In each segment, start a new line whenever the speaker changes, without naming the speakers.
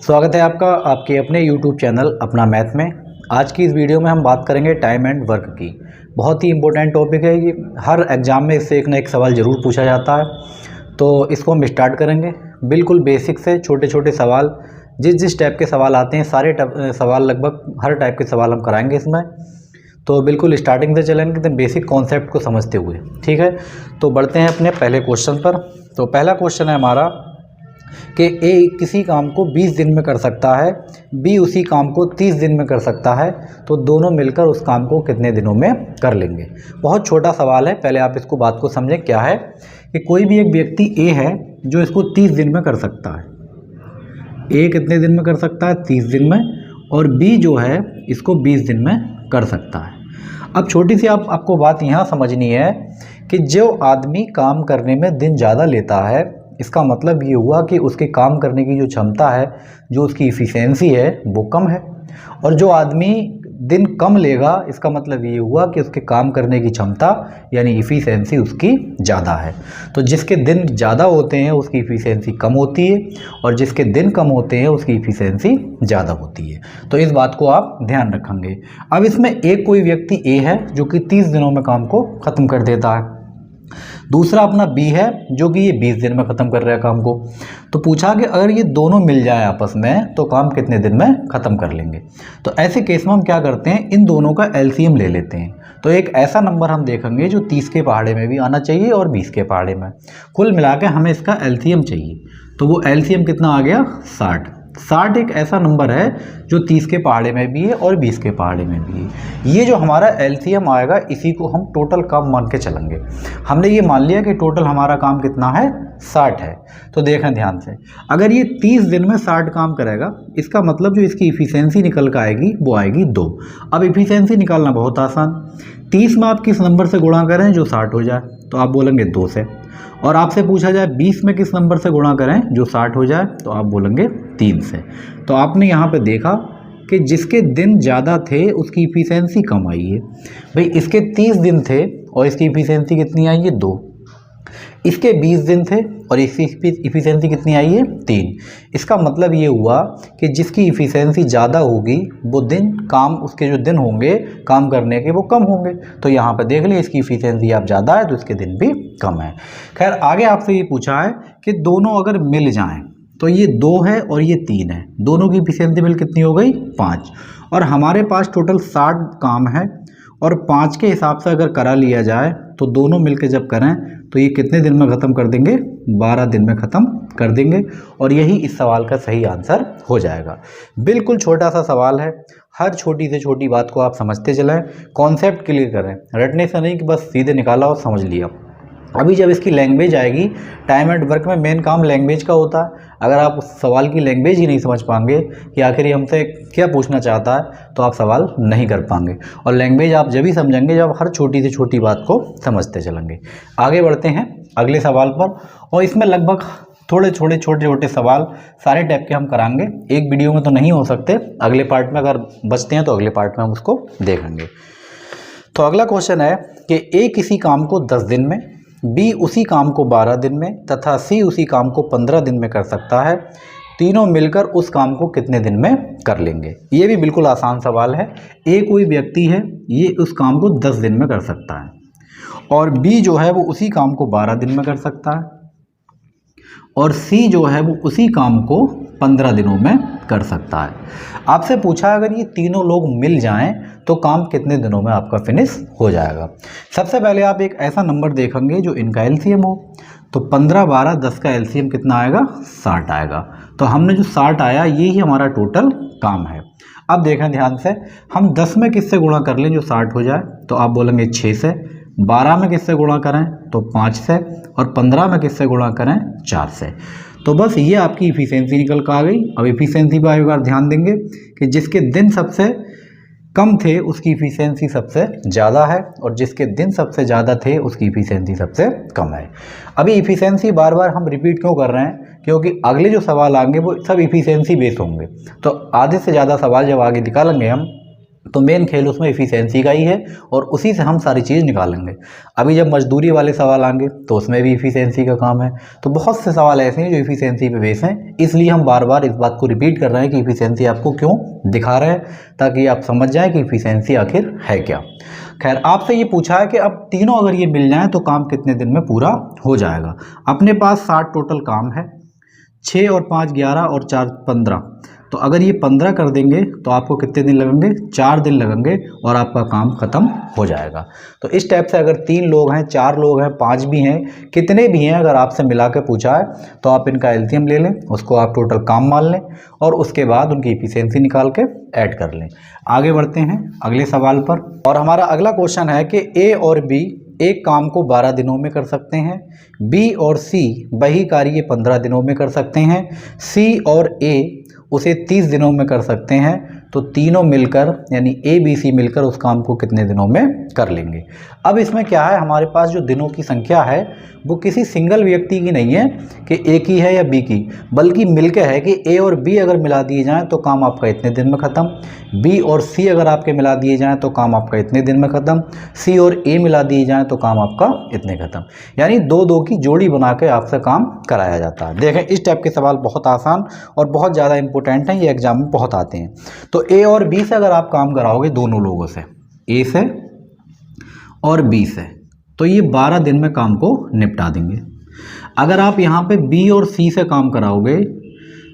स्वागत है आपका आपके अपने YouTube चैनल अपना मैथ में। आज की इस वीडियो में हम बात करेंगे टाइम एंड वर्क की। बहुत ही इंपॉर्टेंट टॉपिक है ये, हर एग्ज़ाम में इससे एक ना एक सवाल ज़रूर पूछा जाता है। तो इसको हम स्टार्ट करेंगे बिल्कुल बेसिक से। छोटे छोटे सवाल जिस टाइप के सवाल आते हैं सारे सवाल लगभग हर टाइप के सवाल हम कराएंगे इसमें। तो बिल्कुल स्टार्टिंग से चलेंगे एकदम बेसिक कॉन्सेप्ट को समझते हुए, ठीक है। तो बढ़ते हैं अपने पहले क्वेश्चन पर। तो पहला क्वेश्चन है हमारा कि ए किसी काम को 20 दिन में कर सकता है, बी उसी काम को 30 दिन में कर सकता है, तो दोनों मिलकर उस काम को कितने दिनों में कर लेंगे। बहुत छोटा सवाल है, पहले आप इसको बात को समझें। क्या है कि कोई भी एक व्यक्ति ए है जो इसको 30 दिन में कर सकता है। ए कितने दिन में कर सकता है? 30 दिन में। और बी जो है इसको 20 दिन में कर सकता है। अब छोटी सी आपको बात यहाँ समझनी है कि जो आदमी काम करने में दिन ज़्यादा लेता है, इसका मतलब ये हुआ कि उसके काम करने की जो क्षमता है, जो उसकी इफ़िशेंसी है वो कम है। और जो आदमी दिन कम लेगा, इसका मतलब ये हुआ कि उसके काम करने की क्षमता यानी इफ़िशेंसी उसकी ज़्यादा है। तो जिसके दिन ज़्यादा होते हैं उसकी इफ़िशेंसी कम होती है, और जिसके दिन कम होते हैं उसकी इफ़िशेंसी ज़्यादा होती है। तो इस बात को आप ध्यान रखेंगे। अब इसमें एक कोई व्यक्ति ए है जो कि 30 दिनों में काम को ख़त्म कर देता है, दूसरा अपना बी है जो कि ये 20 दिन में ख़त्म कर रहा है काम को। तो पूछा कि अगर ये दोनों मिल जाए आपस में तो काम कितने दिन में ख़त्म कर लेंगे। तो ऐसे केस में हम क्या करते हैं, इन दोनों का एलसीएम ले लेते हैं। तो एक ऐसा नंबर हम देखेंगे जो 30 के पहाड़े में भी आना चाहिए और 20 के पहाड़े में। कुल मिला के हमें इसका एलसीएम चाहिए। तो वो एलसीएम कितना आ गया? 60। 60 एक ऐसा नंबर है जो 30 के पहाड़े में भी है और 20 के पहाड़े में भी है। ये जो हमारा एलसीएम आएगा इसी को हम टोटल काम मान के चलेंगे। हमने ये मान लिया कि टोटल हमारा काम कितना है? 60 है। तो देखें ध्यान से, अगर ये 30 दिन में 60 काम करेगा, इसका मतलब जो इसकी इफ़िशेंसी निकल कर आएगी वो आएगी 2। अब इफ़िशेंसी निकालना बहुत आसान। 30 में आप किस नंबर से गुणा करें जो 60 हो जाए, तो आप बोलेंगे 2 से। और आपसे पूछा जाए 20 में किस नंबर से गुणा करें जो 60 हो जाए, तो आप बोलेंगे 3 से। तो आपने यहाँ पे देखा कि जिसके दिन ज़्यादा थे उसकी इफ़िशेंसी कम आई है। भाई इसके 30 दिन थे और इसकी इफ़िशेंसी कितनी आई है? 2। इसके 20 दिन थे और इसकी इफ़िशेंसी कितनी आई है? 3। इसका मतलब ये हुआ कि जिसकी इफ़िशेंसी ज़्यादा होगी वो दिन काम, उसके जो दिन होंगे काम करने के वो कम होंगे। तो यहाँ पर देख लिए इसकी इफ़िशेंसी आप ज़्यादा है तो इसके दिन भी कम है। खैर आगे आपसे ये पूछा है कि दोनों अगर मिल जाएँ, तो ये 2 है और ये 3 है, दोनों की इफ़िशेंसी मिल कितनी हो गई? 5। और हमारे पास टोटल 60 काम है और 5 के हिसाब से अगर करा लिया जाए तो दोनों मिलकर जब करें तो ये कितने दिन में ख़त्म कर देंगे? 12 दिन में ख़त्म कर देंगे। और यही इस सवाल का सही आंसर हो जाएगा। बिल्कुल छोटा सा सवाल है, हर छोटी से छोटी बात को आप समझते चलें, कॉन्सेप्ट क्लियर करें, रटने से नहीं कि बस सीधे निकाला और समझ लिया। अभी जब इसकी लैंग्वेज आएगी, टाइम एंड वर्क में मेन काम लैंग्वेज का होता है। अगर आप उस सवाल की लैंग्वेज ही नहीं समझ पाएंगे कि आखिर ये हमसे क्या पूछना चाहता है, तो आप सवाल नहीं कर पाएंगे। और लैंग्वेज आप जब ही समझेंगे जब हर छोटी से छोटी बात को समझते चलेंगे। आगे बढ़ते हैं अगले सवाल पर, और इसमें लगभग छोटे छोटे सवाल सारे टाइप के हम कराएंगे। एक वीडियो में तो नहीं हो सकते, अगले पार्ट में अगर बचते हैं तो अगले पार्ट में हम उसको देखेंगे। तो अगला क्वेश्चन है कि ए किसी काम को 10 दिन में, बी उसी काम को 12 दिन में तथा सी उसी काम को 15 दिन में कर सकता है, तीनों मिलकर उस काम को कितने दिन में कर लेंगे। ये भी बिल्कुल आसान सवाल है। ए कोई व्यक्ति है, ये उस काम को 10 दिन में कर सकता है, और बी जो है वो उसी काम को 12 दिन में कर सकता है, और सी जो है वो उसी काम को 15 दिनों में कर सकता है। आपसे पूछा अगर ये तीनों लोग मिल जाएं तो काम कितने दिनों में आपका फिनिश हो जाएगा। सबसे पहले आप एक ऐसा नंबर देखेंगे जो इनका एलसीएम हो। तो 15, 12, 10 का एलसीएम कितना आएगा? 60 आएगा। तो हमने जो 60 आया ये ही हमारा टोटल काम है। अब देखें ध्यान से, हम 10 में किससे गुणा कर लें जो 60 हो जाए, तो आप बोलेंगे 6 से। 12 में किससे गुणा करें तो 5 से, और 15 में किससे गुणा करें? 4 से। तो बस ये आपकी इफ़िशेंसी निकल कर आ गई। अब इफ़िशेंसी पर एक बार ध्यान देंगे कि जिसके दिन सबसे कम थे उसकी इफ़िशेंसी सबसे ज़्यादा है, और जिसके दिन सबसे ज़्यादा थे उसकी इफ़िशेंसी सबसे कम है। अभी इफ़िशेंसी बार बार हम रिपीट क्यों कर रहे हैं, क्योंकि अगले जो सवाल आएंगे वो सब इफ़िशेंसी बेस होंगे। तो आधे से ज़्यादा सवाल जब आगे निकालेंगे हम तो मेन खेल उसमें इफ़िशेंसी का ही है और उसी से हम सारी चीज़ निकालेंगे। अभी जब मजदूरी वाले सवाल आएंगे तो उसमें भी इफ़िशेंसी का काम है। तो बहुत से सवाल ऐसे हैं जो इफ़िशेंसी पे बेस हैं, इसलिए हम बार बार इस बात को रिपीट कर रहे हैं कि इफ़िशेंसी आपको क्यों दिखा रहे हैं, ताकि आप समझ जाएं कि इफ़िशेंसी आखिर है क्या। खैर, आपसे ये पूछा है कि अब तीनों अगर ये मिल जाएँ तो काम कितने दिन में पूरा हो जाएगा। अपने पास 60 टोटल काम है, 6 और 5 11 और 4 15। तो अगर ये 15 कर देंगे तो आपको कितने दिन लगेंगे, 4 दिन लगेंगे और आपका काम ख़त्म हो जाएगा। तो इस टाइप से अगर 3 लोग हैं, 4 लोग हैं, 5 भी हैं, कितने भी हैं, अगर आपसे मिला के पूछा है तो आप इनका एलसीएम ले लें, उसको आप टोटल काम मान लें और उसके बाद उनकी इफ़िशेंसी निकाल के ऐड कर लें। आगे बढ़ते हैं अगले सवाल पर। और हमारा अगला क्वेश्चन है कि ए और बी एक काम को 12 दिनों में कर सकते हैं, बी और सी वही कार्य 15 दिनों में कर सकते हैं, सी और ए उसे 30 दिनों में कर सकते हैं। तो तीनों मिलकर यानी ए बी सी मिलकर उस काम को कितने दिनों में कर लेंगे। अब इसमें क्या है, हमारे पास जो दिनों की संख्या है वो किसी सिंगल व्यक्ति की नहीं है कि ए की है या बी की, बल्कि मिलकर है कि ए और बी अगर मिला दिए जाएं तो काम आपका इतने दिन में ख़त्म, बी और सी अगर आपके मिला दिए जाएं तो काम आपका इतने दिन में ख़त्म, सी और ए मिला दिए जाएं तो काम आपका इतने ख़त्म। यानी 2-2 की जोड़ी बना के आपसे काम कराया जाता है। देखें, इस टाइप के सवाल बहुत आसान और बहुत ज़्यादा इंपॉर्टेंट हैं, ये एग्जाम में बहुत आते हैं। तो ए और बी से अगर आप काम कराओगे दोनों लोगों से, ए से और बी से, तो ये 12 दिन में काम को निपटा देंगे। अगर आप यहाँ पे बी और सी से काम कराओगे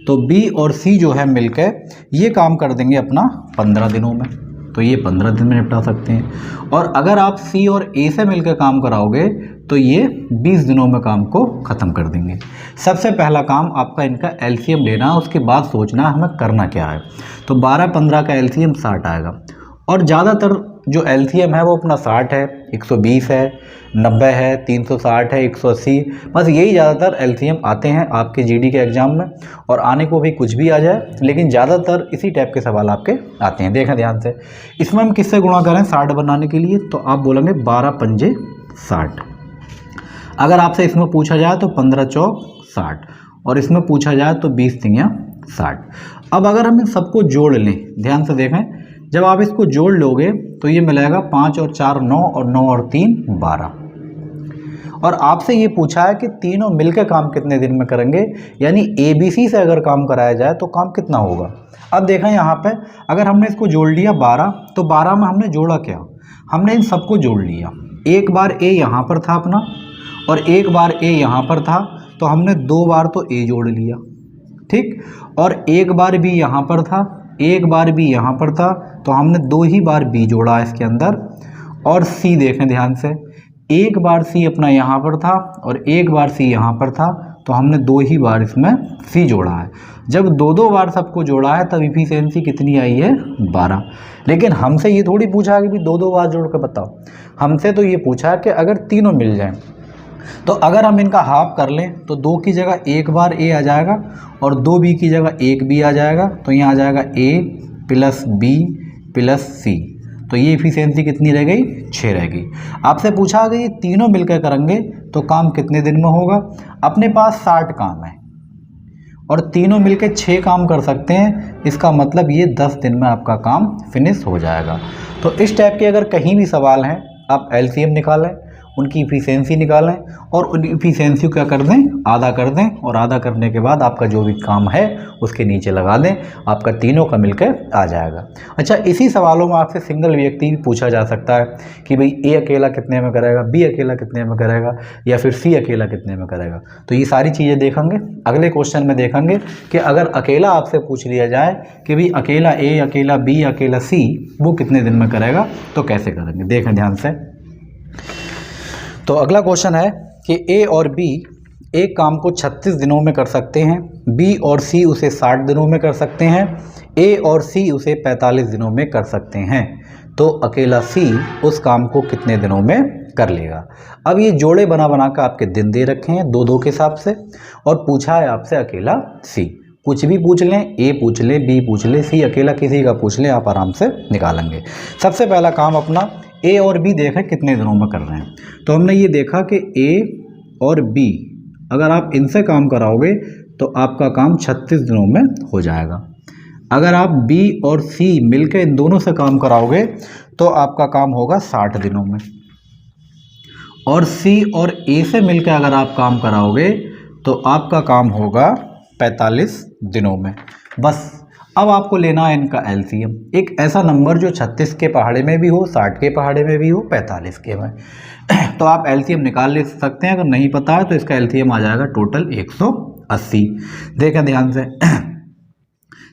तो बी और सी जो है मिलकर ये काम कर देंगे अपना 15 दिनों में, तो ये 15 दिन में निपटा सकते हैं। और अगर आप सी और ए से मिलकर काम कराओगे तो ये 20 दिनों में काम को ख़त्म कर देंगे। सबसे पहला काम आपका इनका एलसीएम लेना, उसके बाद सोचना हमें करना क्या है। तो 12-15 का एलसीएम 60 आएगा और ज़्यादातर जो एलसीएम है वो अपना 60 है, 120 है, 90 है, 360 है, 180, बस यही ज़्यादातर एलसीएम आते हैं आपके जीडी के एग्ज़ाम में। और आने को भी कुछ भी आ जाए, लेकिन ज़्यादातर इसी टाइप के सवाल आपके आते हैं। देखें ध्यान से, इसमें हम किससे गुणा करें 60 बनाने के लिए, तो आप बोलेंगे 12 पंजे 60। अगर आपसे इसमें पूछा जाए तो 15 चौक 60 और इसमें पूछा जाए तो 20 तिंगियाँ 60। अब अगर हम इन सबको जोड़ लें, ध्यान से देखें, जब आप इसको जोड़ लोगे तो ये मिलेगा 5 और 4 9 और 9 और 3 12। और आपसे ये पूछा है कि तीनों मिलकर काम कितने दिन में करेंगे, यानी ABC से अगर काम कराया जाए तो काम कितना होगा। अब देखें यहाँ पे, अगर हमने इसको जोड़ लिया 12, तो 12 में हमने जोड़ा क्या, हमने इन सबको जोड़ लिया। एक बार ए यहाँ पर था अपना और एक बार ए यहाँ पर था, तो हमने 2 बार तो ए जोड़ लिया, ठीक, और एक बार भी यहाँ पर था, एक बार भी यहाँ पर था, तो हमने 2 ही बार बी जोड़ा इसके अंदर। और सी देखें ध्यान से, एक बार सी अपना यहाँ पर था और एक बार सी यहाँ पर था, तो हमने 2 ही बार इसमें सी जोड़ा है। जब 2-2 बार सबको जोड़ा है तब इफिशिएंसी कितनी आई है 12। लेकिन हमसे ये थोड़ी पूछा है कि भी 2-2 बार जोड़ कर बताओ, हमसे तो ये पूछा है कि अगर तीनों मिल जाएं, तो अगर हम इनका हाफ कर लें तो 2 की जगह एक बार ए आ जाएगा और 2 बी की जगह एक बी आ जाएगा, तो यहाँ आ जाएगा ए प्लस बी प्लस सी। तो ये इफिशिएंसी कितनी रह गई, 6 रह गई। आपसे पूछा कि ये तीनों मिलकर करेंगे तो काम कितने दिन में होगा। अपने पास 60 काम है और तीनों मिलकर 6 काम कर सकते हैं, इसका मतलब ये 10 दिन में आपका काम फिनिश हो जाएगा। तो इस टाइप के अगर कहीं भी सवाल हैं, आप एलसीएम निकालें, उनकी इफिशिएंसी निकालें और उन इफिशिएंसी को क्या कर दें, आधा कर दें, और आधा करने के बाद आपका जो भी काम है उसके नीचे लगा दें, आपका तीनों का मिलकर आ जाएगा। अच्छा, इसी सवालों में आपसे सिंगल व्यक्ति भी पूछा जा सकता है कि भाई ए अकेला कितने में करेगा, बी अकेला कितने में करेगा, या फिर सी अकेला कितने में करेगा। तो ये सारी चीज़ें देखेंगे अगले क्वेश्चन में, देखेंगे कि अगर अकेला आपसे पूछ लिया जाए कि भाई अकेला ए, अकेला बी, अकेला सी वो कितने दिन में करेगा, तो कैसे करेंगे। देखें ध्यान से, तो अगला क्वेश्चन है कि ए और बी एक काम को 36 दिनों में कर सकते हैं, बी और सी उसे 60 दिनों में कर सकते हैं, ए और सी उसे 45 दिनों में कर सकते हैं, तो अकेला सी उस काम को कितने दिनों में कर लेगा। अब ये जोड़े बना बना कर आपके दिन दे रखे हैं 2-2 के हिसाब से, और पूछा है आपसे अकेला सी। कुछ भी पूछ लें, ए पूछ लें, बी पूछ लें, सी अकेला किसी का पूछ लें, आप आराम से निकालेंगे। सबसे पहला काम अपना ए और बी देखें कितने दिनों में कर रहे हैं। तो हमने ये देखा कि ए और बी अगर आप इनसे काम कराओगे तो आपका काम 36 दिनों में हो जाएगा। अगर आप बी और सी मिलकर इन दोनों से काम कराओगे तो आपका काम होगा 60 दिनों में, और सी और ए से मिलकर अगर आप काम कराओगे तो आपका काम होगा 45 दिनों में। बस अब आपको लेना है इनका एलसीएम, एक ऐसा नंबर जो 36 के पहाड़े में भी हो, 60 के पहाड़े में भी हो, 45 के में। तो आप एलसीएम निकाल ले सकते हैं। अगर नहीं पता है तो इसका एलसीएम आ जाएगा टोटल 180। देखें ध्यान से,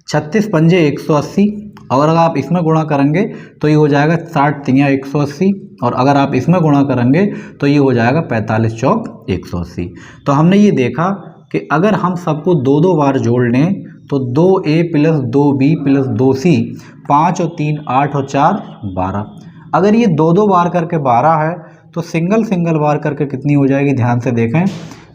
36 पंजे 180, और अगर आप इसमें गुणा करेंगे तो ये हो जाएगा 60 तियाँ 180, और अगर आप इसमें गुणा करेंगे तो ये हो जाएगा 45 चौक 180। तो हमने ये देखा कि अगर हम सबको दो दो बार जोड़ लें तो 2a plus 2b plus 2c, 5 और 3 8 और 4 12। अगर ये दो दो बार करके 12 है तो सिंगल सिंगल बार करके कितनी हो जाएगी, ध्यान से देखें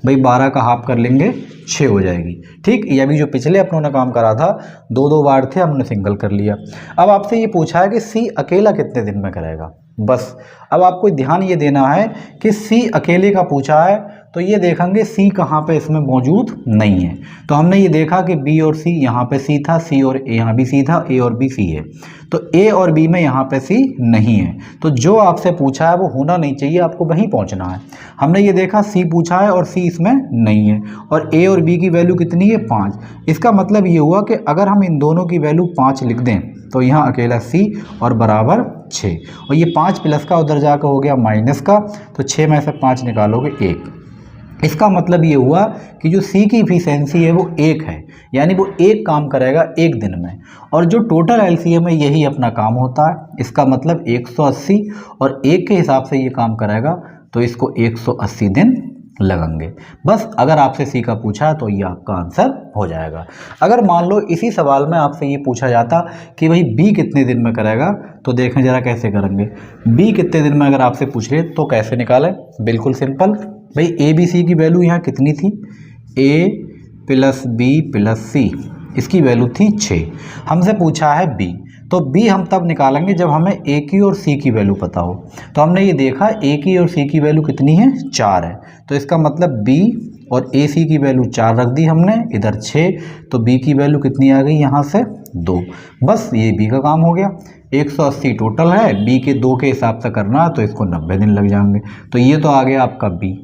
भाई, 12 का हाफ कर लेंगे 6 हो जाएगी। ठीक, ये अभी जो पिछले अपनों ने काम करा था दो दो बार थे, हमने सिंगल कर लिया। अब आपसे ये पूछा है कि सी अकेला कितने दिन में करेगा। बस अब आपको ध्यान ये देना है कि सी अकेले का पूछा है तो ये देखेंगे सी कहाँ पे इसमें मौजूद नहीं है। तो हमने ये देखा कि बी और सी, यहाँ पे सी था, सी और ए यहाँ भी सी था, ए और बी सी है, तो ए और बी में यहाँ पे सी नहीं है। तो जो आपसे पूछा है वो होना नहीं चाहिए, आपको वहीं पहुँचना है। हमने ये देखा सी पूछा है और सी इसमें नहीं है, और ए और बी की वैल्यू कितनी है 5। इसका मतलब ये हुआ कि अगर हम इन दोनों की वैल्यू 5 लिख दें तो यहाँ अकेला सी और बराबर 6, और ये 5 प्लस का उधर जाकर हो गया माइनस का, तो 6 में से 5 निकालोगे 1। इसका मतलब ये हुआ कि जो सी की इफिशिएंसी है वो 1 है, यानी वो एक काम करेगा एक दिन में, और जो टोटल एलसीएम है यही अपना काम होता है। इसका मतलब 180, और 1 के हिसाब से ये काम करेगा तो इसको 180 दिन लगेंगे। बस अगर आपसे सी का पूछा है तो ये आपका आंसर हो जाएगा। अगर मान लो इसी सवाल में आपसे ये पूछा जाता कि भाई बी कितने दिन में करेगा, तो देखें ज़रा कैसे करेंगे। बी कितने दिन में अगर आपसे पूछ ले तो कैसे निकालें, बिल्कुल सिंपल भाई, ए बी सी की वैल्यू यहाँ कितनी थी, ए प्लस बी प्लस सी, इसकी वैल्यू थी 6। हमसे पूछा है बी, तो बी हम तब निकालेंगे जब हमें ए की और सी की वैल्यू पता हो। तो हमने ये देखा ए की और सी की वैल्यू कितनी है, 4 है, तो इसका मतलब बी और ए सी की वैल्यू 4 रख दी हमने, इधर 6, तो बी की वैल्यू कितनी आ गई यहाँ से 2। बस ये बी का काम हो गया। 180 टोटल है, बी के 2 के हिसाब से करना है तो इसको 90 दिन लग जाएंगे। तो ये तो आ गया आपका बी।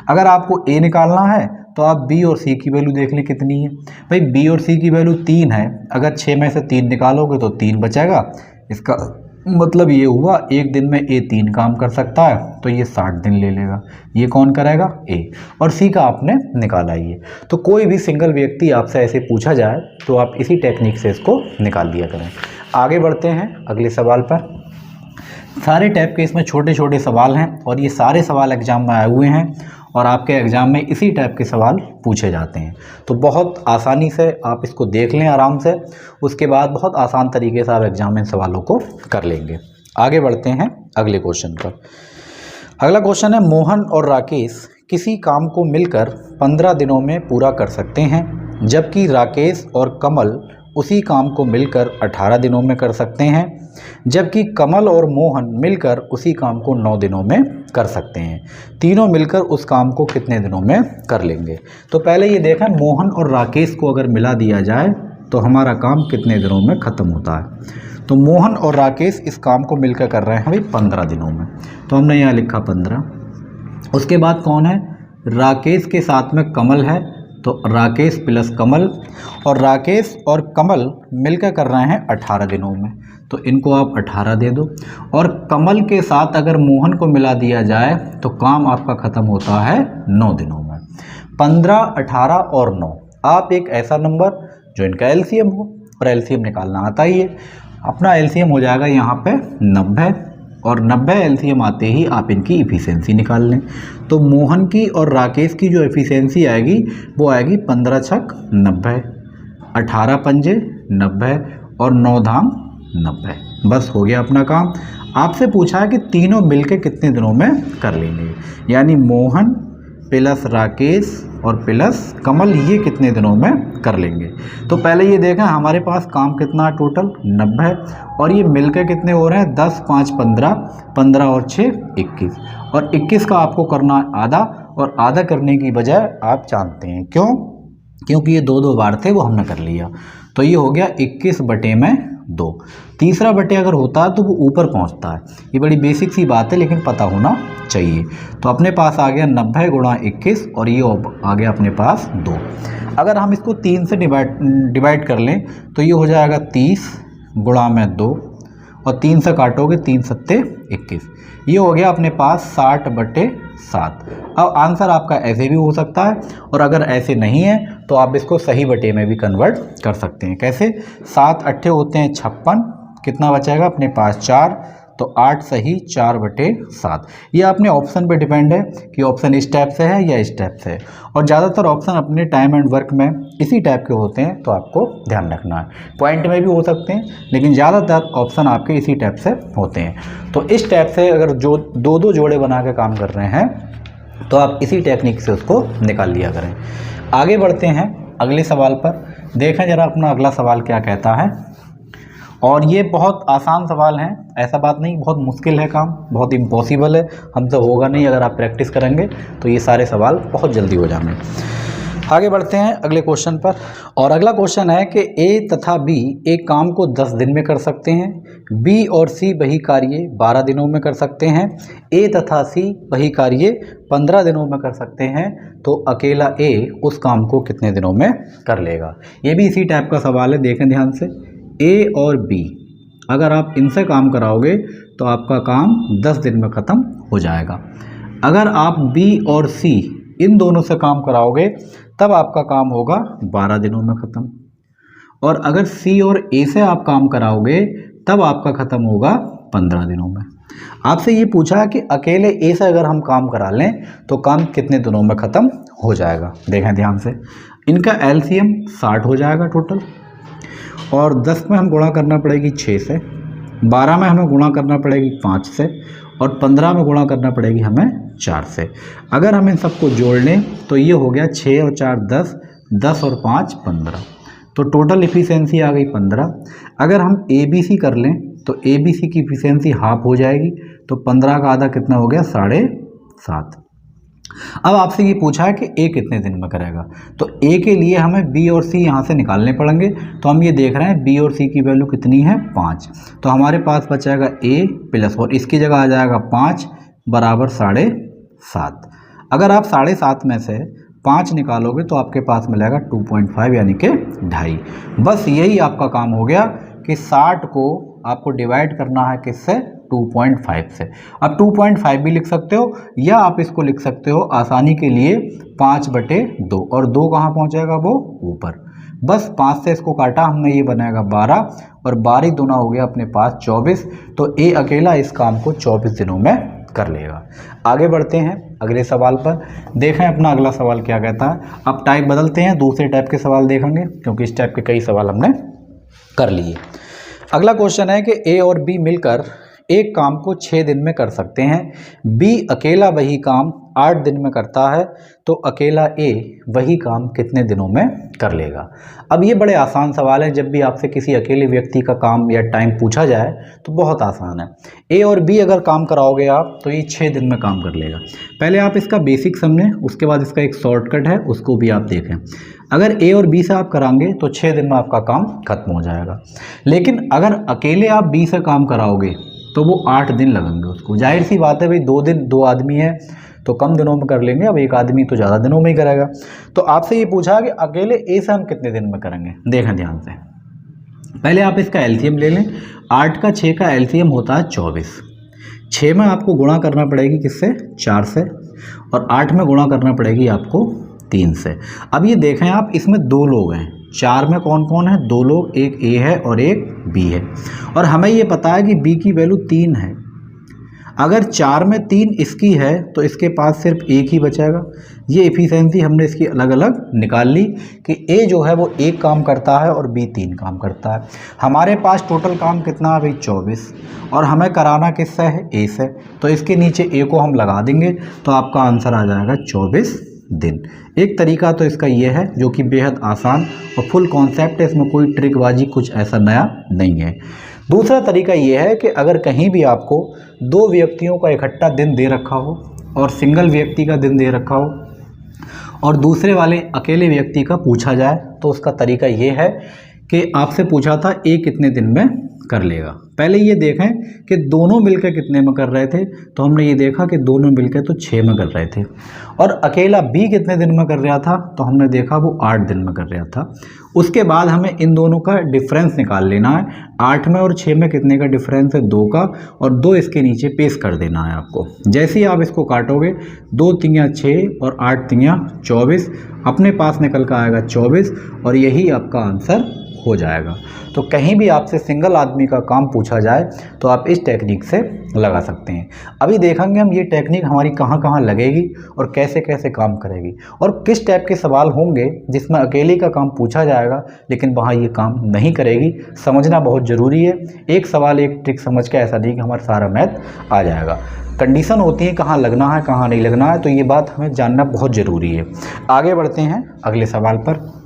अगर आपको ए निकालना है तो आप बी और सी की वैल्यू देख लें कितनी है। भाई बी और सी की वैल्यू 3 है, अगर 6 में से 3 निकालोगे तो 3 बचेगा। इसका मतलब ये हुआ एक दिन में ए 3 काम कर सकता है, तो ये 60 दिन ले लेगा। ये कौन करेगा, ए, और सी का आपने निकाला ही है। तो कोई भी सिंगल व्यक्ति आपसे ऐसे पूछा जाए तो आप इसी टेक्निक से इसको निकाल दिया करें। आगे बढ़ते हैं अगले सवाल पर। सारे टाइप के इसमें छोटे छोटे सवाल हैं, और ये सारे सवाल एग्जाम में आए हुए हैं, और आपके एग्ज़ाम में इसी टाइप के सवाल पूछे जाते हैं। तो बहुत आसानी से आप इसको देख लें आराम से, उसके बाद बहुत आसान तरीके से आप एग्ज़ाम में सवालों को कर लेंगे। आगे बढ़ते हैं अगले क्वेश्चन पर। अगला क्वेश्चन है, मोहन और राकेश किसी काम को मिलकर 15 दिनों में पूरा कर सकते हैं, जबकि राकेश और कमल उसी काम को मिलकर 18 दिनों में कर सकते हैं, जबकि कमल और मोहन मिलकर उसी काम को 9 दिनों में कर सकते हैं। तीनों मिलकर उस काम को कितने दिनों में कर लेंगे। तो पहले ये देखें, मोहन और राकेश को अगर मिला दिया जाए तो हमारा काम कितने दिनों में ख़त्म होता है। तो मोहन और राकेश इस काम को मिलकर कर रहे हैं भाई 15 दिनों में, तो हमने यहाँ लिखा 15। उसके बाद कौन है, राकेश के साथ में कमल है, तो राकेश प्लस कमल, और राकेश और कमल मिलकर कर रहे हैं 18 दिनों में, तो इनको आप 18 दे दो। और कमल के साथ अगर मोहन को मिला दिया जाए तो काम आपका ख़त्म होता है 9 दिनों में। 15, 18 और 9, आप एक ऐसा नंबर जो इनका एलसीएम हो, और एलसीएम निकालना आता ही है। अपना एलसीएम हो जाएगा यहाँ पे 90, और 90 एलसीएम आते ही आप इनकी इफ़िशियंसी निकाल लें। तो मोहन की और राकेश की जो इफ़िशियंसी आएगी वो आएगी 15 छक 90, 18 पंजे 90, और 9 धाम 90। बस हो गया अपना काम। आपसे पूछा है कि तीनों मिलके कितने दिनों में कर लेंगे, यानी मोहन प्लस राकेश और प्लस कमल, ये कितने दिनों में कर लेंगे। तो पहले ये देखें हमारे पास काम कितना है टोटल 90, और ये मिलकर कितने हो रहे हैं 10, 5, 15, 15 और 6 21, और 21 का आपको करना है आधा, और आधा करने की बजाय आप जानते हैं क्यों, क्योंकि ये दो बार थे वो हमने कर लिया। तो ये हो गया 21/2। तीसरा बटे अगर होता है तो वो ऊपर पहुंचता है। ये बड़ी बेसिक सी बात है लेकिन पता होना चाहिए। तो अपने पास आ गया 90 × 21 और ये आ गया अपने पास 2। अगर हम इसको 3 से डिवाइड कर लें तो ये हो जाएगा 30 × 2 और 3 से काटोगे 3 सत्ते 21। ये हो गया अपने पास 60/7। अब आंसर आपका ऐसे भी हो सकता है और अगर ऐसे नहीं है तो आप इसको सही बटे में भी कन्वर्ट कर सकते हैं। कैसे? 7 अट्ठे होते हैं 56, कितना बचेगा अपने पास 4, तो 8 सही 4/7। ये अपने ऑप्शन पे डिपेंड है कि ऑप्शन इस टाइप से है या इस टाइप से है, और ज़्यादातर ऑप्शन अपने टाइम एंड वर्क में इसी टाइप के होते हैं, तो आपको ध्यान रखना है। पॉइंट में भी हो सकते हैं लेकिन ज़्यादातर ऑप्शन आपके इसी टाइप से होते हैं। तो इस टाइप से अगर जो 2-2 जोड़े बना के काम कर रहे हैं तो आप इसी टेक्निक से उसको निकाल लिया करें। आगे बढ़ते हैं अगले सवाल पर। देखें जरा अपना अगला सवाल क्या कहता है। और ये बहुत आसान सवाल हैं, ऐसा बात नहीं बहुत मुश्किल है काम, बहुत इम्पॉसिबल है, हमसे होगा नहीं। अगर आप प्रैक्टिस करेंगे तो ये सारे सवाल बहुत जल्दी हो जाएंगे। आगे बढ़ते हैं अगले क्वेश्चन पर। और अगला क्वेश्चन है कि ए तथा बी एक काम को 10 दिन में कर सकते हैं, बी और सी वही कार्य 12 दिनों में कर सकते हैं, ए तथा सी वही कार्य 15 दिनों में कर सकते हैं, तो अकेला ए उस काम को कितने दिनों में कर लेगा। ये भी इसी टाइप का सवाल है, देखें ध्यान से। ए और बी अगर आप इनसे काम कराओगे तो आपका काम 10 दिन में ख़त्म हो जाएगा। अगर आप बी और सी इन दोनों से काम कराओगे तब आपका काम होगा 12 दिनों में ख़त्म, और अगर सी और ए से आप काम कराओगे तब आपका ख़त्म होगा 15 दिनों में। आपसे ये पूछा कि अकेले ए से अगर हम काम करा लें तो काम कितने दिनों में ख़त्म हो जाएगा। देखें ध्यान से, इनका एलसीएम 60 हो जाएगा टोटल, और 10 में हम गुणा करना पड़ेगी 6 से, 12 में हमें गुणा करना पड़ेगी 5 से, और 15 में गुणा करना पड़ेगी हमें 4 से। अगर हम इन सबको जोड़ लें तो ये हो गया 6 और 4 10, 10 और 5 15, तो टोटल इफ़िशेंसी आ गई 15। अगर हम ए बी सी कर लें तो ए बी सी की इफ़िशेंसी हाफ हो जाएगी, तो 15 का आधा कितना हो गया 7.5। अब आपसे ये पूछा है कि ए कितने दिन में करेगा, तो ए के लिए हमें बी और सी यहाँ से निकालने पड़ेंगे। तो हम ये देख रहे हैं बी और सी की वैल्यू कितनी है 5, तो हमारे पास बचेगा ए प्लस, और इसकी जगह आ जाएगा 5 बराबर 7.5। अगर आप 7.5 में से 5 निकालोगे तो आपके पास मिलेगा 2.5 यानी कि 2.5। बस यही आपका काम हो गया कि 60 को आपको डिवाइड करना है किससे, 2.5 से। अब 2.5 भी लिख सकते हो या आप इसको लिख सकते हो आसानी के लिए 5/2, और 2 कहाँ पहुँचेगा वो ऊपर। बस 5 से इसको काटा हमने, ये बनाएगा 12, और 12 दूना हो गया अपने पास 24। तो ए अकेला इस काम को 24 दिनों में कर लेगा। आगे बढ़ते हैं अगले सवाल पर। देखें अपना अगला सवाल क्या कहता है। अब टाइप बदलते हैं, दूसरे टाइप के सवाल देखेंगे क्योंकि इस टाइप के कई सवाल हमने कर लिए। अगला क्वेश्चन है कि ए और बी मिलकर एक काम को 6 दिन में कर सकते हैं, बी अकेला वही काम 8 दिन में करता है, तो अकेला ए वही काम कितने दिनों में कर लेगा। अब ये बड़े आसान सवाल है, जब भी आपसे किसी अकेले व्यक्ति का काम या टाइम पूछा जाए तो बहुत आसान है। ए और बी अगर काम कराओगे आप तो ये 6 दिन में काम कर लेगा। पहले आप इसका बेसिक समझें, उसके बाद इसका एक शॉर्टकट है उसको भी आप देखें। अगर ए और बी से आप कराएंगे तो 6 दिन में आपका काम खत्म हो जाएगा, लेकिन अगर अकेले आप बी से काम कराओगे तो वो 8 दिन लगेंगे उसको। जाहिर सी बात है भाई, 2 दिन 2 आदमी है तो कम दिनों में कर लेंगे, अब एक आदमी तो ज़्यादा दिनों में ही करेगा। तो आपसे ये पूछा कि अकेले ए से हम कितने दिन में करेंगे। देखें ध्यान से, पहले आप इसका एलसीएम ले लें। 8 का 6 का एलसीएम होता है 24। 6 में आपको गुणा करना पड़ेगी किससे, 4 से, और 8 में गुणा करना पड़ेगी आपको 3 से। अब ये देखें आप, इसमें 2 लोग हैं, 4 में कौन कौन है, 2 लोग, एक ए है और एक बी है, और हमें ये पता है कि बी की वैल्यू 3 है। अगर 4 में 3 इसकी है तो इसके पास सिर्फ एक ही बचेगा। ये एफिशिएंसी हमने इसकी अलग अलग निकाल ली कि ए जो है वो 1 काम करता है और बी 3 काम करता है। हमारे पास टोटल काम कितना है भाई 24, और हमें कराना किससे है, ए से, तो इसके नीचे ए को हम लगा देंगे तो आपका आंसर आ जाएगा 24 दिन। एक तरीका तो इसका ये है जो कि बेहद आसान और फुल कॉन्सेप्ट है, इसमें कोई ट्रिकबाजी कुछ ऐसा नया नहीं है। दूसरा तरीका ये है कि अगर कहीं भी आपको 2 व्यक्तियों का इकट्ठा दिन दे रखा हो और सिंगल व्यक्ति का दिन दे रखा हो और दूसरे वाले अकेले व्यक्ति का पूछा जाए, तो उसका तरीका ये है कि आपसे पूछा था ए कितने दिन में कर लेगा। पहले ये देखें कि दोनों मिलकर कितने में कर रहे थे, तो हमने ये देखा कि दोनों मिलकर तो 6 में कर रहे थे। और अकेला बी कितने दिन में कर रहा था, तो हमने देखा वो 8 दिन में कर रहा था। उसके बाद हमें इन दोनों का डिफरेंस निकाल लेना है। 8 में और 6 में कितने का डिफरेंस है, 2 का, और 2 इसके नीचे पेश कर देना है आपको। जैसे ही आप इसको काटोगे 2 तियाँ 6 और 8 तियाँ 24, अपने पास निकल कर आएगा 24, और यही आपका आंसर हो जाएगा। तो कहीं भी आपसे सिंगल आदमी का काम पूछा जाए तो आप इस टेक्निक से लगा सकते हैं। अभी देखेंगे हम ये टेक्निक हमारी कहाँ कहाँ लगेगी और कैसे कैसे काम करेगी, और किस टाइप के सवाल होंगे जिसमें अकेले का काम पूछा जाएगा लेकिन वहाँ ये काम नहीं करेगी। समझना बहुत ज़रूरी है। एक सवाल एक ट्रिक समझ के ऐसा नहीं कि हमारा सारा मैथ आ जाएगा। कंडीशन होती है कहाँ लगना है कहाँ नहीं लगना है, तो ये बात हमें जानना बहुत ज़रूरी है। आगे बढ़ते हैं अगले सवाल पर।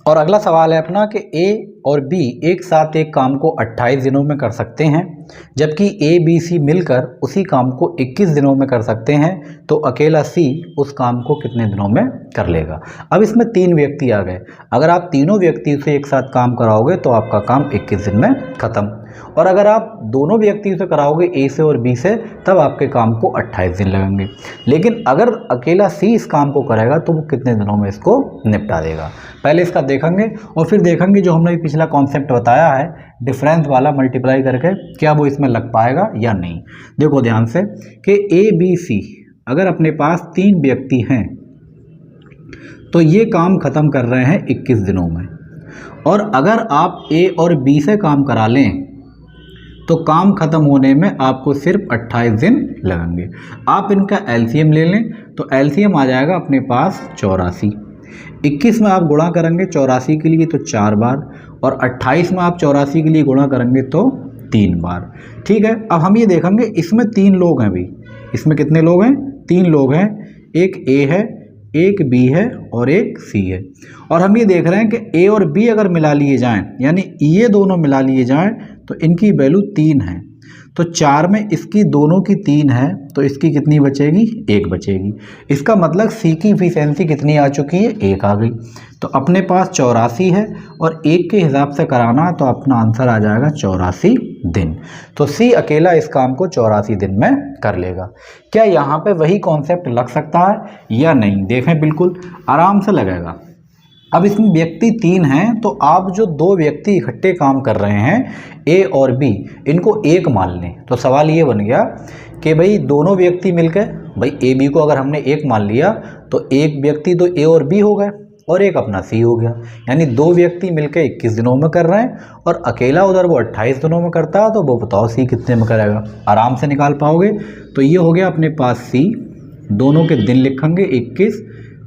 और अगला सवाल है अपना कि ए और बी एक साथ एक काम को 28 दिनों में कर सकते हैं, जबकि ए बी सी मिलकर उसी काम को 21 दिनों में कर सकते हैं, तो अकेला सी उस काम को कितने दिनों में कर लेगा। अब इसमें 3 व्यक्ति आ गए। अगर आप तीनों व्यक्ति से एक साथ काम कराओगे तो आपका काम 21 दिन में ख़त्म, और अगर आप दोनों व्यक्ति से कराओगे ए से और बी से, तब आपके काम को 28 दिन लगेंगे। लेकिन अगर अकेला सी इस काम को करेगा तो वो कितने दिनों में इसको निपटा देगा। पहले इसका देखेंगे और फिर देखेंगे जो हमने पिछला कॉन्सेप्ट बताया है डिफरेंस वाला मल्टीप्लाई करके, क्या वो इसमें लग पाएगा या नहीं। देखो ध्यान से कि ए बी सी अगर अपने पास 3 व्यक्ति हैं तो ये काम ख़त्म कर रहे हैं 21 दिनों में, और अगर आप ए और बी से काम करा लें तो काम ख़त्म होने में आपको सिर्फ 28 दिन लगेंगे। आप इनका एलसीएम ले लें तो एलसीएम आ जाएगा अपने पास 84। 21 में आप गुणा करेंगे 84 के लिए तो 4 बार, और 28 में आप 84 के लिए गुणा करेंगे तो 3 बार। ठीक है, अब हम ये देखेंगे इसमें 3 लोग हैं। भी इसमें कितने लोग हैं, 3 लोग हैं। एक ए है, एक बी है और एक सी है। और हम ये देख रहे हैं कि ए और बी अगर मिला लिए जाएं, यानी ये दोनों मिला लिए जाएं, तो इनकी वैल्यू 3 है। तो 4 में इसकी दोनों की 3 है, तो इसकी कितनी बचेगी, 1 बचेगी। इसका मतलब सी की इफिशिएंसी कितनी आ चुकी है, 1 आ गई। तो अपने पास 84 है और 1 के हिसाब से कराना है, तो अपना आंसर आ जाएगा 84 दिन। तो सी अकेला इस काम को 84 दिन में कर लेगा। क्या यहाँ पे वही कॉन्सेप्ट लग सकता है या नहीं, देखें बिल्कुल आराम से लगेगा। अब इसमें व्यक्ति 3 हैं, तो आप जो 2 व्यक्ति इकट्ठे काम कर रहे हैं ए और बी, इनको 1 मान लें। तो सवाल ये बन गया कि भाई दोनों व्यक्ति मिलकर, भाई ए बी को अगर हमने 1 मान लिया तो एक व्यक्ति तो ए और बी हो गए और एक अपना सी हो गया, यानी 2 व्यक्ति मिलकर 21 दिनों में कर रहे हैं, और अकेला उधर वो 28 दिनों में करता है। तो वो बताओ सी कितने में करेगा, आराम से निकाल पाओगे। तो ये हो गया अपने पास सी, दोनों के दिन लिखेंगे 21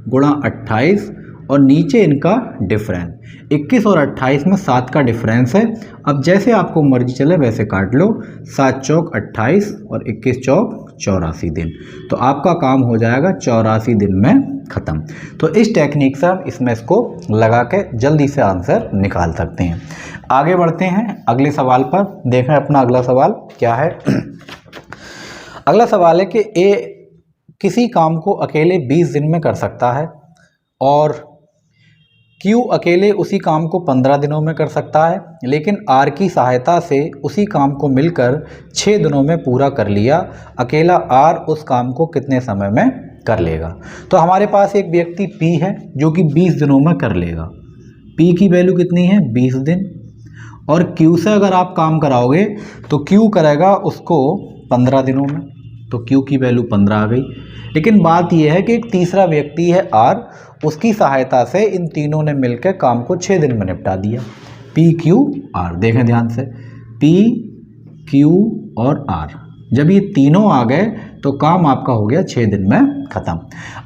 गुणा 28, और नीचे इनका डिफरेंस 21 और 28 में 7 का डिफरेंस है। अब जैसे आपको मर्जी चले वैसे काट लो, 7 चौक 28 और 21 चौक 84 दिन। तो आपका काम हो जाएगा 84 दिन में ख़त्म। तो इस टेक्निक से हम इसमें इसको लगा के जल्दी से आंसर निकाल सकते हैं। आगे बढ़ते हैं अगले सवाल पर। देखें अपना अगला सवाल क्या है। अगला सवाल है कि ए किसी काम को अकेले 20 दिन में कर सकता है, और क्यू अकेले उसी काम को 15 दिनों में कर सकता है, लेकिन आर की सहायता से उसी काम को मिलकर 6 दिनों में पूरा कर लिया। अकेला आर उस काम को कितने समय में कर लेगा। तो हमारे पास एक व्यक्ति पी है जो कि 20 दिनों में कर लेगा। पी की वैल्यू कितनी है, 20 दिन, और क्यू से अगर आप काम कराओगे तो क्यू करेगा उसको 15 दिनों में, तो क्यू की वैल्यू 15 आ गई। लेकिन बात यह है कि एक तीसरा व्यक्ति है आर, उसकी सहायता से इन तीनों ने मिलकर काम को 6 दिन में निपटा दिया। पी क्यू आर, देखें ध्यान से, पी क्यू और आर, जब ये तीनों आ गए तो काम आपका हो गया 6 दिन में ख़त्म।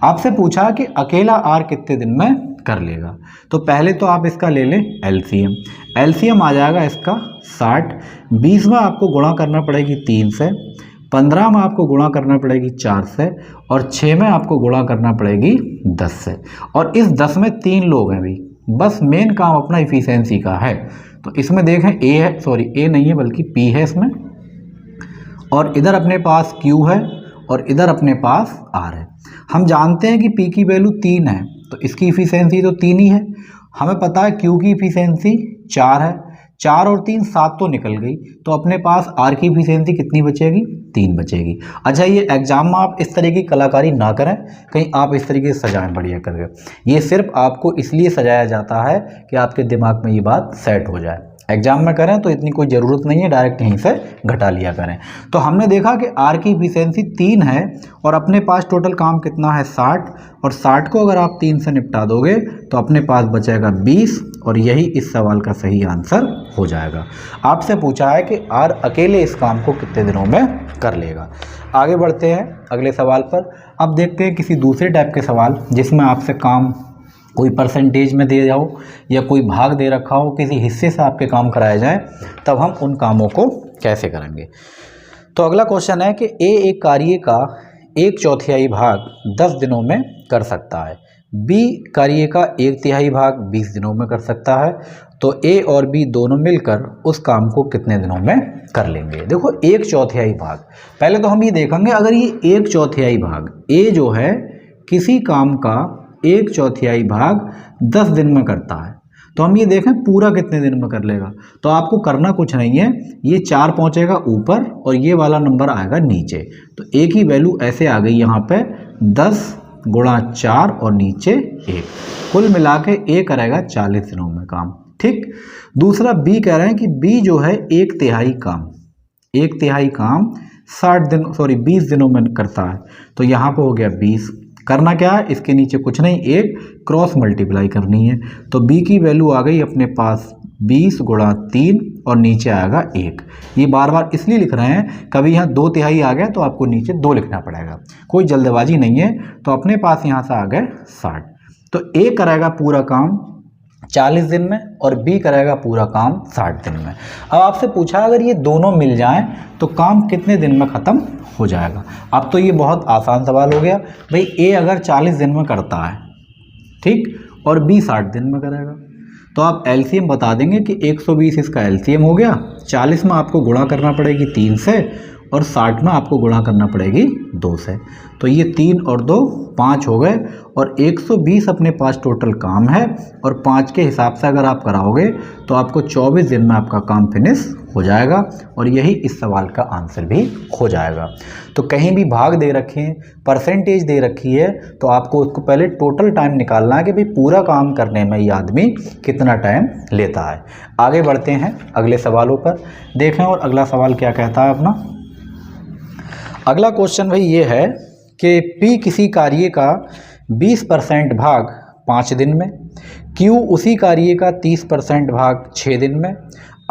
आपसे पूछा कि अकेला आर कितने दिन में कर लेगा। तो पहले तो आप इसका ले लें एलसीएम। एलसीएम आ जाएगा इसका 60। 20 में आपको गुणा करना पड़ेगी 3 से, 15 में आपको गुणा करना पड़ेगी 4 से, और 6 में आपको गुणा करना पड़ेगी 10 से। और इस 10 में 3 लोग हैं भी, बस मेन काम अपना इफिशिएंसी का है। तो इसमें देखें ए है, सॉरी ए नहीं है बल्कि पी है इसमें, और इधर अपने पास क्यू है और इधर अपने पास आर है। हम जानते हैं कि पी की वैल्यू 3 है, तो इसकी इफिशिएंसी तो 3 ही है। हमें पता है क्यू की इफिशिएंसी 4 है, 4 और 3 7 तो निकल गई, तो अपने पास आर की इफिशियंसी कितनी बचेगी? 3 बचेगी। अच्छा, ये एग्जाम में आप इस तरह की कलाकारी ना करें, कहीं आप इस तरीके से सजाएं बढ़िया करके। ये सिर्फ आपको इसलिए सजाया जाता है कि आपके दिमाग में ये बात सेट हो जाए। एग्जाम में करें तो इतनी कोई ज़रूरत नहीं है, डायरेक्ट यहीं से घटा लिया करें। तो हमने देखा कि आर की इफिशियंसी 3 है और अपने पास टोटल काम कितना है? 60, और 60 को अगर आप 3 से निपटा दोगे तो अपने पास बचेगा 20, और यही इस सवाल का सही आंसर हो जाएगा। आपसे पूछा है कि आर अकेले इस काम को कितने दिनों में कर लेगा। आगे बढ़ते हैं अगले सवाल पर। अब देखते हैं किसी दूसरे टाइप के सवाल जिसमें आपसे काम कोई परसेंटेज में दे जाओ या कोई भाग दे रखा हो, किसी हिस्से से आपके काम कराए जाएं, तब हम उन कामों को कैसे करेंगे। तो अगला क्वेश्चन है कि ए एक कार्य का 1/4 भाग 10 दिनों में कर सकता है, बी कार्य का 1/3 भाग 20 दिनों में कर सकता है, तो ए और बी दोनों मिलकर उस काम को कितने दिनों में कर लेंगे। देखो 1/4 भाग, पहले तो हम ये देखेंगे अगर ये 1/4 भाग ए जो है किसी काम का 1/4 भाग 10 दिन में करता है, तो हम ये देखें पूरा कितने दिन में कर लेगा। तो आपको करना कुछ नहीं है, ये 4 पहुंचेगा ऊपर और ये वाला नंबर आएगा नीचे, तो ए की वैल्यू ऐसे आ गई यहाँ पे 10 गुणा 4 और नीचे 1, कुल मिला के ए करेगा 40 दिनों में काम। ठीक, दूसरा बी कह रहे हैं कि बी जो है 1/3 काम 20 दिनों में करता है, तो यहाँ पे हो गया 20। करना क्या है, इसके नीचे कुछ नहीं, एक क्रॉस मल्टीप्लाई करनी है, तो b की वैल्यू आ गई अपने पास 20 गुणा 3 और नीचे आएगा 1। ये बार बार इसलिए लिख रहे हैं, कभी यहाँ 2/3 आ गया तो आपको नीचे 2 लिखना पड़ेगा, कोई जल्दबाजी नहीं है। तो अपने पास यहाँ से आ गए 60, तो a करेगा पूरा काम 40 दिन में और बी करेगा पूरा काम 60 दिन में। अब आपसे पूछा अगर ये दोनों मिल जाएं तो काम कितने दिन में ख़त्म हो जाएगा। अब तो ये बहुत आसान सवाल हो गया भाई, ए अगर 40 दिन में करता है, ठीक, और बी 60 दिन में करेगा, तो आप एलसीएम बता देंगे कि 120 इसका एलसीएम हो गया, 40 में आपको गुणा करना पड़ेगी 3 से और 60 में आपको गुणा करना पड़ेगी 2 से, तो ये 3 और 2 5 हो गए और 120 अपने पास टोटल काम है, और 5 के हिसाब से अगर आप कराओगे तो आपको 24 दिन में आपका काम फिनिश हो जाएगा, और यही इस सवाल का आंसर भी हो जाएगा। तो कहीं भी भाग दे रखे हैं, परसेंटेज दे रखी है, तो आपको उसको पहले टोटल टाइम निकालना है कि भाई पूरा काम करने में ये आदमी कितना टाइम लेता है। आगे बढ़ते हैं अगले सवालों पर, देखें और अगला सवाल क्या कहता है अपना। अगला क्वेश्चन भाई ये है कि P किसी कार्य का 20% भाग 5 दिन में, Q उसी कार्य का 30% भाग 6 दिन में,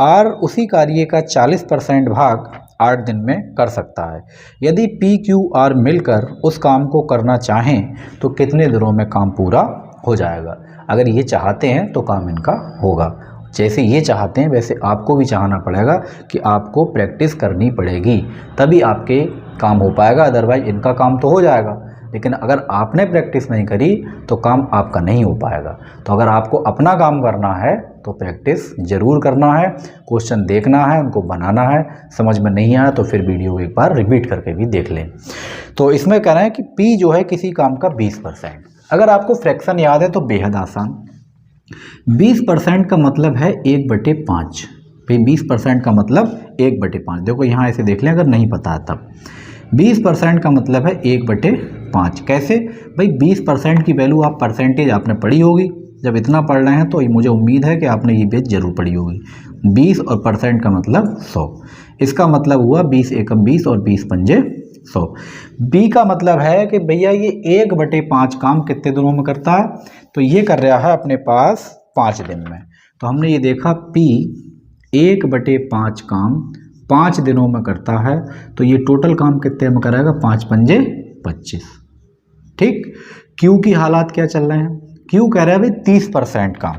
R उसी कार्य का 40% भाग 8 दिन में कर सकता है। यदि P Q R मिलकर उस काम को करना चाहें तो कितने दिनों में काम पूरा हो जाएगा। अगर ये चाहते हैं तो काम इनका होगा, जैसे ये चाहते हैं वैसे आपको भी चाहना पड़ेगा कि आपको प्रैक्टिस करनी पड़ेगी, तभी आपके काम हो पाएगा, अदरवाइज इनका काम तो हो जाएगा, लेकिन अगर आपने प्रैक्टिस नहीं करी तो काम आपका नहीं हो पाएगा। तो अगर आपको अपना काम करना है तो प्रैक्टिस ज़रूर करना है, क्वेश्चन देखना है, उनको बनाना है, समझ में नहीं आया तो फिर वीडियो एक बार रिपीट करके भी देख लें। तो इसमें कह रहे हैं कि P जो है किसी काम का 20%, अगर आपको फ्रैक्शन याद है तो बेहद आसान, 20% का मतलब है 1/5। भाई 20% का मतलब 1/5, देखो यहाँ ऐसे देख लें अगर नहीं पता है तब। 20% का मतलब है 1/5। कैसे भाई, 20% की वैल्यू आप परसेंटेज आपने पढ़ी होगी, जब इतना पढ़ रहे हैं तो मुझे उम्मीद है कि आपने ये बेस जरूर पढ़ी होगी। 20 और परसेंट का मतलब 100, इसका मतलब हुआ 20 एकम 20 और 20 पंजे 100। बी का मतलब है कि भैया ये 1/5 काम कितने दिनों में करता है, तो ये कर रहा है अपने पास 5 दिन में। तो हमने ये देखा P 1/5 काम 5 दिनों में करता है, तो ये टोटल काम कितने में कराएगा, 5 पंजे 25। ठीक, Q की हालात क्या चल रहे हैं, Q कह रहा है भाई 30% काम,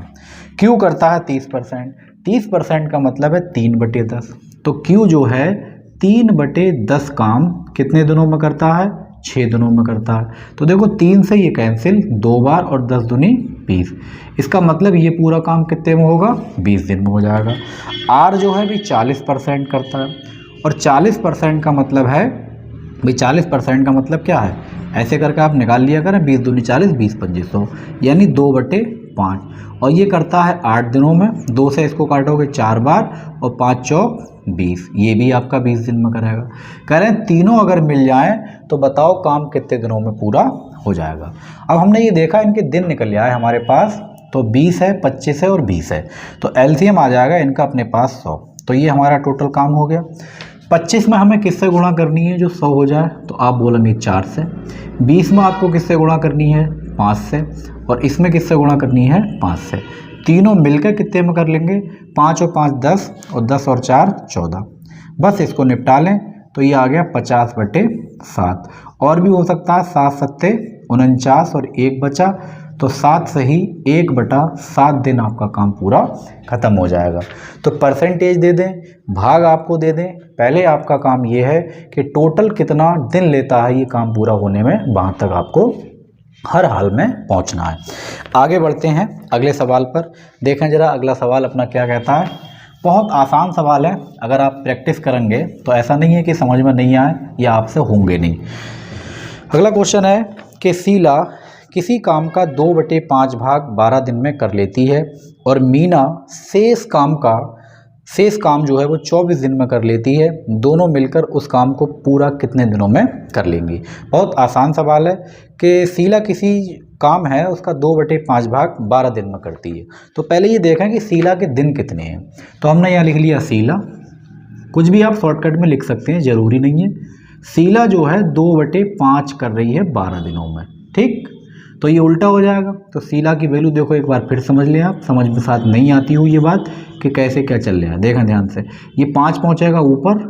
Q करता है 30%, 30% का मतलब है 3/10, तो Q जो है 3/10 काम कितने दिनों में करता है, 6 दिनों में करता है। तो देखो 3 से ये कैंसिल 2 बार और 10 दूनी 20, इसका मतलब ये पूरा काम कितने में होगा, 20 दिन में हो जाएगा। R जो है भी 40% करता है, और 40% का मतलब है भाई 40% का मतलब क्या है, ऐसे करके आप निकाल लिया करें, 20 दूनी 40, 20 पंजे 100, यानी 2/5 5 और ये करता है 8 दिनों में। 2 से इसको काटोगे 4 बार और 5 चौक 20, ये भी आपका 20 दिन में करेगा। कह रहे हैं तीनों अगर मिल जाएं तो बताओ काम कितने दिनों में पूरा हो जाएगा। अब हमने ये देखा इनके दिन निकल आए हमारे पास, तो 20 है, 25 है और 20 है, तो एलसीएम आ जाएगा इनका अपने पास 100। तो ये हमारा टोटल काम हो गया। 25 में हमें किससे गुणा करनी है जो 100 हो जाए, तो आप बोलेंगे 4 से। 20 में आपको किससे गुणा करनी है, 5 से, और इसमें किससे गुणा करनी है, 5 से। तीनों मिलकर कितने में कर लेंगे, 5 और 5 10 और 10 और 4 14। बस इसको निपटा लें तो ये आ गया 50/7। और भी हो सकता है 7 सत्ते 49 और 1 बचा, तो 7 से ही 1/7 दिन आपका काम पूरा ख़त्म हो जाएगा। तो परसेंटेज दे दें, भाग आपको दे दें। पहले आपका काम ये है कि टोटल कितना दिन लेता है ये काम पूरा होने में, वहाँ तक आपको हर हाल में पहुँचना है। आगे बढ़ते हैं अगले सवाल पर। देखें जरा अगला सवाल अपना क्या कहता है। बहुत आसान सवाल है, अगर आप प्रैक्टिस करेंगे तो ऐसा नहीं है कि समझ में नहीं आए या आपसे होंगे नहीं। अगला क्वेश्चन है कि शीला किसी काम का 2/5 भाग 12 दिन में कर लेती है और मीना शेष काम जो है वो 24 दिन में कर लेती है। दोनों मिलकर उस काम को पूरा कितने दिनों में कर लेंगी। बहुत आसान सवाल है कि शीला किसी काम है उसका 2/5 भाग 12 दिन में करती है। तो पहले ये देखें कि शीला के दिन कितने हैं। तो हमने यहाँ लिख लिया शीला, कुछ भी आप शॉर्टकट में लिख सकते हैं, ज़रूरी नहीं है। शीला जो है 2/5 कर रही है 12 दिनों में, ठीक। तो ये उल्टा हो जाएगा। तो शीला की वैल्यू देखो एक बार फिर समझ लें आप, समझ में साथ नहीं आती हो ये बात कि कैसे क्या चल रहा है। देखें ध्यान से, ये 5 पहुँचेगा ऊपर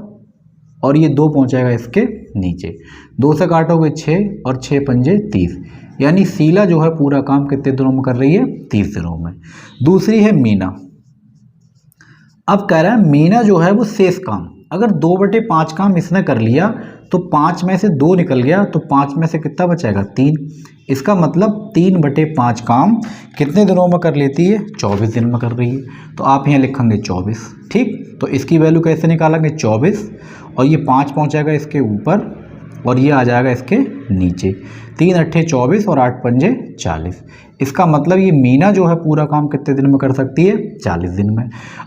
और ये 2 पहुँचेगा इसके नीचे। 2 से काटोगे 6 और 6 पंजे 30, यानी शीला जो है पूरा काम कितने दिनों में कर रही है, 30 दिनों में। दूसरी है मीना। अब कह रहा है मीना जो है वो शेष काम, अगर 2/5 काम इसने कर लिया तो 5 में से 2 निकल गया, तो 5 में से कितना बचेगा, 3। इसका मतलब 3/5 काम कितने दिनों में कर लेती है, 24 दिन में कर रही है। तो आप यहाँ लिखेंगे 24, ठीक। तो इसकी वैल्यू कैसे निकालेंगे, 24, और ये 5 पहुँचेगा इसके ऊपर और ये आ जाएगा इसके नीचे। 3 अट्ठे 24 और 8 पंजे 40। इसका मतलब ये मीना जो है पूरा काम कितने दिन में कर सकती है, 40 दिन में।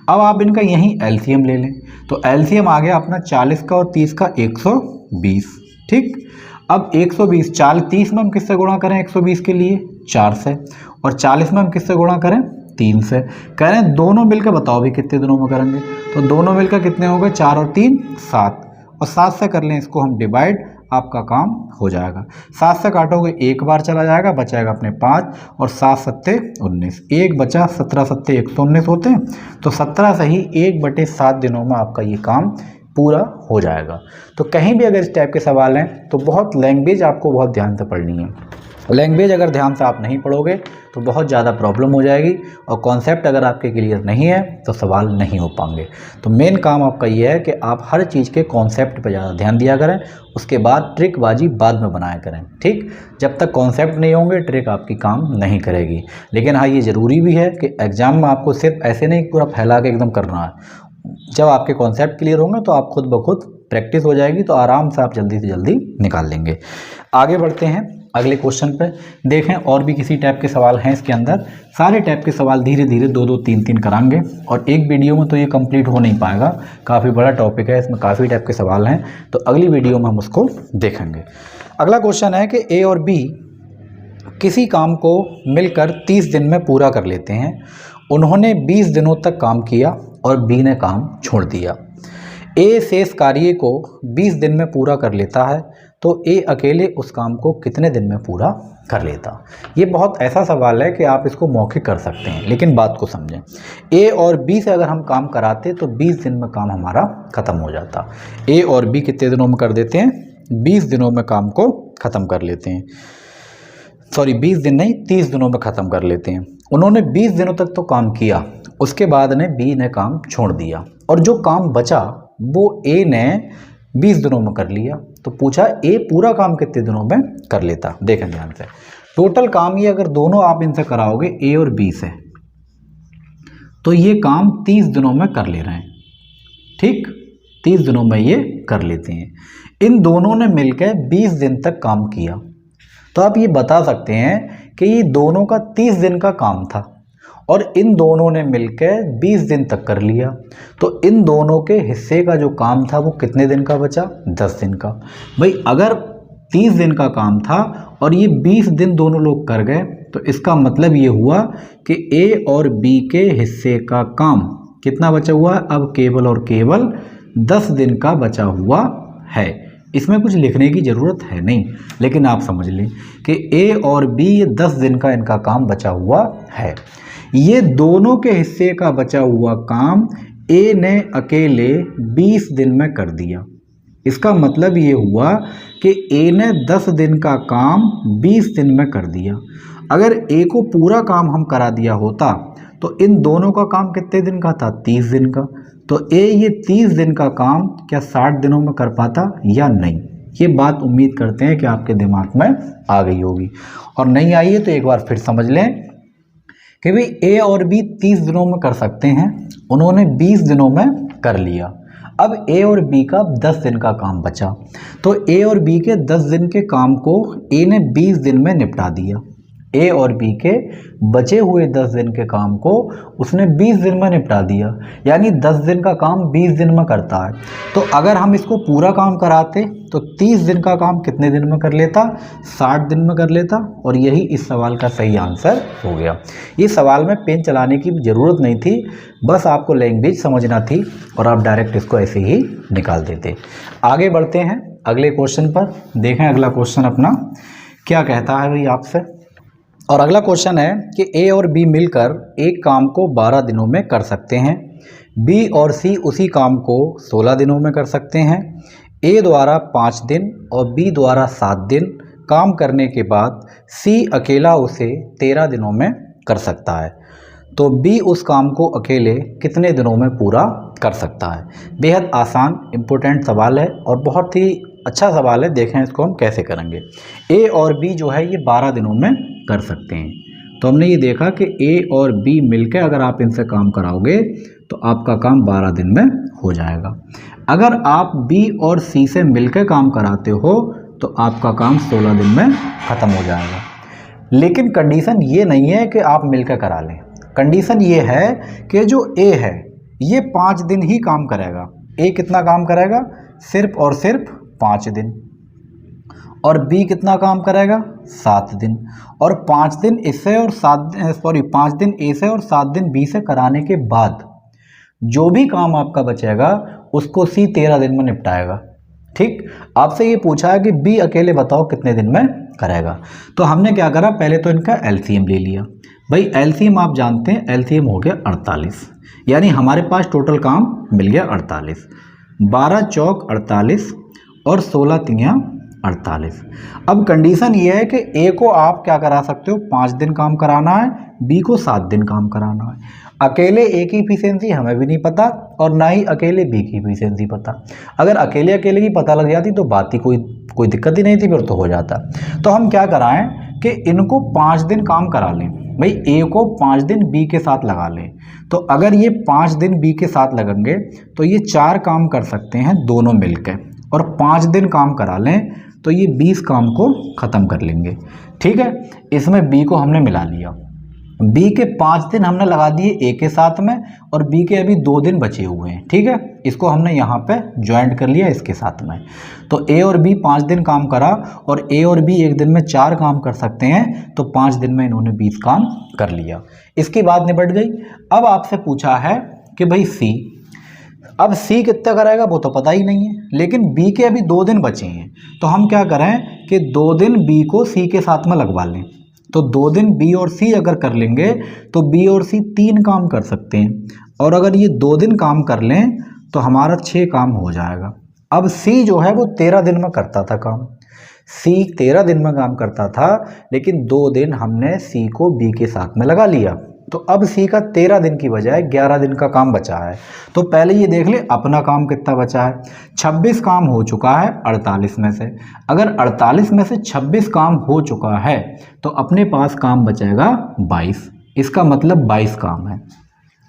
अब आप इनका यहीं एलसीएम ले लें, तो एलसीएम आ गया अपना 40 का और 30 का 120, ठीक। अब 120 30 में हम किससे गुणा करें, 120 के लिए 4 से, और 40 में हम किससे गुणा करें, 3 से। कह रहे हैं दोनों मिलकर बताओ भी कितने दिनों में करेंगे। तो दोनों मिलकर कितने हो गए, 4 और 3 7, और 7 से कर लें इसको हम डिवाइड, आपका काम हो जाएगा। 7 से काटोगे 1 बार चला जाएगा, बचाएगा अपने 5, और 7 सत्ते 19, 1 बचा, 17 सत्ते 119 होते हैं। तो 17 से ही 1/7 दिनों में आपका ये काम पूरा हो जाएगा। तो कहीं भी अगर इस टाइप के सवाल हैं तो बहुत लैंग्वेज आपको बहुत ध्यान से पढ़नी है। लैंग्वेज अगर ध्यान से आप नहीं पढ़ोगे तो बहुत ज़्यादा प्रॉब्लम हो जाएगी, और कॉन्सेप्ट अगर आपके क्लियर नहीं है तो सवाल नहीं हो पाएंगे। तो मेन काम आपका ये है कि आप हर चीज़ के कॉन्सेप्ट पर ज़्यादा ध्यान दिया करें, उसके बाद ट्रिकबाजी बाद में बनाया करें, ठीक। जब तक कॉन्सेप्ट नहीं होंगे ट्रिक आपकी काम नहीं करेगी। लेकिन हाँ, ये ज़रूरी भी है कि एग्ज़ाम में आपको सिर्फ ऐसे नहीं पूरा फैला के एकदम करना है। जब आपके कॉन्सेप्ट क्लियर होंगे तो आप खुद ब खुद प्रैक्टिस हो जाएगी, तो आराम से आप जल्दी से जल्दी निकाल लेंगे। आगे बढ़ते हैं अगले क्वेश्चन पे। देखें और भी किसी टाइप के सवाल हैं इसके अंदर। सारे टाइप के सवाल धीरे धीरे 2-2 3-3 कराएंगे, और एक वीडियो में तो ये कंप्लीट हो नहीं पाएगा, काफ़ी बड़ा टॉपिक है, इसमें काफ़ी टाइप के सवाल हैं। तो अगली वीडियो में हम उसको देखेंगे। अगला क्वेश्चन है कि ए और बी किसी काम को मिलकर 30 दिन में पूरा कर लेते हैं। उन्होंने 20 दिनों तक काम किया और बी ने काम छोड़ दिया। ए शेष कार्य को 20 दिन में पूरा कर लेता है, तो ए अकेले उस काम को कितने दिन में पूरा कर लेता। ये बहुत ऐसा सवाल है कि आप इसको मौखिक कर सकते हैं, लेकिन बात को समझें। ए और बी से अगर हम काम कराते तो 20 दिन में काम हमारा ख़त्म हो जाता। ए और बी कितने दिनों में कर देते हैं, 20 दिनों में काम को ख़त्म कर लेते हैं। सॉरी 20 दिन नहीं, 30 दिनों में ख़त्म कर लेते हैं। उन्होंने 20 दिनों तक तो काम किया, उसके बाद ने बी ने काम छोड़ दिया, और जो काम बचा वो ए ने 20 दिनों में कर लिया। तो पूछा ए पूरा काम कितने दिनों में कर लेता। देखें ध्यान से, टोटल काम ये अगर दोनों आप इनसे कराओगे ए और बी से, तो ये काम 30 दिनों में कर ले रहे हैं, ठीक। 30 दिनों में ये कर लेते हैं। इन दोनों ने मिलकर 20 दिन तक काम किया। तो आप ये बता सकते हैं कि ये दोनों का 30 दिन का काम था और इन दोनों ने मिलकर 20 दिन तक कर लिया, तो इन दोनों के हिस्से का जो काम था वो कितने दिन का बचा? 10 दिन का। भाई अगर 30 दिन का काम था और ये 20 दिन दोनों लोग कर गए, तो इसका मतलब ये हुआ कि ए और बी के हिस्से का काम कितना बचा हुआ है? अब केवल और केवल 10 दिन का बचा हुआ है। इसमें कुछ लिखने की ज़रूरत है नहीं, लेकिन आप समझ लें कि ए और बी ये 10 दिन का इनका काम बचा हुआ है। ये दोनों के हिस्से का बचा हुआ काम ए ने अकेले 20 दिन में कर दिया। इसका मतलब ये हुआ कि ए ने 10 दिन का काम 20 दिन में कर दिया। अगर ए को पूरा काम हम करा दिया होता तो इन दोनों का काम कितने दिन का था? 30 दिन का। तो ए ये 30 दिन का काम क्या 60 दिनों में कर पाता या नहीं? ये बात उम्मीद करते हैं कि आपके दिमाग में आ गई होगी, और नहीं आई है तो एक बार फिर समझ लें कि भाई ए और बी 30 दिनों में कर सकते हैं, उन्होंने 20 दिनों में कर लिया। अब ए और बी का 10 दिन का काम बचा, तो ए और बी के 10 दिन के काम को ए ने 20 दिन में निपटा दिया। ए और बी के बचे हुए 10 दिन के काम को उसने 20 दिन में निपटा दिया, यानी 10 दिन का काम 20 दिन में करता है। तो अगर हम इसको पूरा काम कराते तो 30 दिन का काम कितने दिन में कर लेता? 60 दिन में कर लेता, और यही इस सवाल का सही आंसर हो गया। ये सवाल में पेन चलाने की ज़रूरत नहीं थी, बस आपको लैंग्वेज समझना थी और आप डायरेक्ट इसको ऐसे ही निकाल देते। आगे बढ़ते हैं अगले क्वेश्चन पर। देखें अगला क्वेश्चन अपना क्या कहता है भाई आपसे। और अगला क्वेश्चन है कि ए और बी मिलकर एक काम को 12 दिनों में कर सकते हैं, बी और सी उसी काम को 16 दिनों में कर सकते हैं। ए द्वारा 5 दिन और बी द्वारा 7 दिन काम करने के बाद सी अकेला उसे 13 दिनों में कर सकता है, तो बी उस काम को अकेले कितने दिनों में पूरा कर सकता है? बेहद आसान इम्पोर्टेंट सवाल है और बहुत ही अच्छा सवाल है। देखें इसको हम कैसे करेंगे। ए और बी जो है ये 12 दिनों में कर सकते हैं, तो हमने ये देखा कि ए और बी मिलकर अगर आप इनसे काम कराओगे तो आपका काम 12 दिन में हो जाएगा। अगर आप बी और सी से मिलकर काम कराते हो तो आपका काम 16 दिन में ख़त्म हो जाएगा। लेकिन कंडीशन ये नहीं है कि आप मिलकर करा लें। कंडीशन ये है कि जो ए है ये 5 दिन ही काम करेगा। ए कितना काम करेगा? सिर्फ और सिर्फ 5 दिन। और बी कितना काम करेगा? 7 दिन। और 5 दिन इससे और 5 दिन ए से और 7 दिन बी से कराने के बाद जो भी काम आपका बचेगा उसको सी 13 दिन में निपटाएगा। ठीक, आपसे ये पूछा है कि बी अकेले बताओ कितने दिन में करेगा। तो हमने क्या करा, पहले तो इनका एलसीएम ले लिया। भाई एलसीएम आप जानते हैं, एलसीएम हो गया 48, यानी हमारे पास टोटल काम मिल गया 48। 12 चौक 48 और 16 तियाँ 48। अब कंडीशन ये है कि ए को आप क्या करा सकते हो, 5 दिन काम कराना है, बी को 7 दिन काम कराना है। अकेले ए की इफिशियंसी हमें भी नहीं पता और ना ही अकेले बी की इफिशियंसी पता। अगर अकेले अकेले की पता लग जाती तो बात ही कोई दिक्कत ही नहीं थी, फिर तो हो जाता। तो हम क्या कराएं कि इनको 5 दिन काम करा लें। भाई ए को 5 दिन बी के साथ लगा लें, तो अगर ये 5 दिन बी के साथ लगेंगे तो ये 4 काम कर सकते हैं दोनों मिलकर, और 5 दिन काम करा लें तो ये 20 काम को ख़त्म कर लेंगे। ठीक है, इसमें बी को हमने मिला लिया। बी के 5 दिन हमने लगा दिए ए के साथ में, और बी के अभी 2 दिन बचे हुए हैं। ठीक है, इसको हमने यहाँ पे ज्वाइंट कर लिया इसके साथ में। तो ए और बी 5 दिन काम करा, और ए और बी एक दिन में 4 काम कर सकते हैं, तो 5 दिन में इन्होंने 20 काम कर लिया। इसकी बात निपट गई। अब आपसे पूछा है कि भाई सी, अब सी कितना कराएगा वो तो पता ही नहीं है, लेकिन बी के अभी 2 दिन बचे हैं, तो हम क्या करें कि 2 दिन बी को सी के साथ में लगवा लें। तो 2 दिन बी और सी अगर कर लेंगे तो बी और सी 3 काम कर सकते हैं, और अगर ये 2 दिन काम कर लें तो हमारा 6 काम हो जाएगा। अब सी जो है वो 13 दिन में करता था काम। सी 13 दिन में काम करता था, लेकिन 2 दिन हमने सी को बी के साथ में लगा लिया, तो अब सी का 13 दिन की बजाय 11 दिन का काम बचा है। तो पहले ये देख ले अपना काम कितना बचा है। 26 काम हो चुका है 48 में से। अगर 48 में से 26 काम हो चुका है तो अपने पास काम बचेगा 22। इसका मतलब 22 काम है।